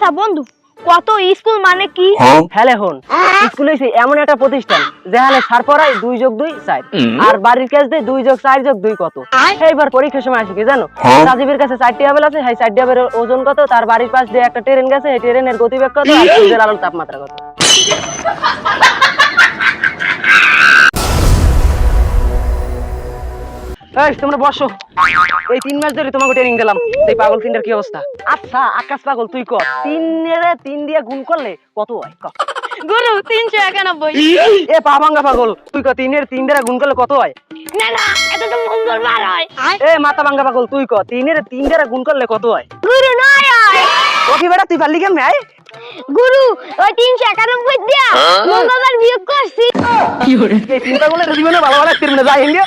আচ্ছা বন্ধু, কত স্কুল মানে কি? হ্যালে হন, স্কুল হইছে এমন একটা প্রতিষ্ঠান যেখানে স্যার পড়ায় 2+2 4 আর বাড়ির কাজ দেয় 2+4+2 কত। এইবার পরীক্ষার সময় আসে কি জানো, রাজীবের কাছে 4টি আপেল আছে, সেই 4টি আপেলের ওজন কত, তার বাড়ির পাশ দিয়ে একটা ট্রেন গেছে, এই ট্রেনের গতিবেগ কত, আর সূর্যের আলোর তাপমাত্রা কত। এই তোমরা বসো, এই 3 মাস ধরে তোমাকে ট্রেনিং দিলাম, এই পাগল তিনটার কি অবস্থা? আচ্ছা আকাশ পাগল, তুই কর 3 দিয়ে গুণ করলে কত হয়? ক। গুরু 391। এ পা ভাঙ্গা পাগল, তুই ক 3 দ্বারা গুণ করলে কত হয়? না না, এটা তো মঙ্গলবার হয়। এ মাথা ভাঙ্গা পাগল, তুই ক 3 দ্বারা গুণ করলে কত হয়? গুরু 9 হয়। ও কি বেটা, তুই পারলি কেমনে? গুরু ওই 391 দিয়া মঙ্গলবার বিয়োগ করছি। এই চিন্তা করলে জীবনে ভালো লাগছে না, যাই ইন্ডিয়া।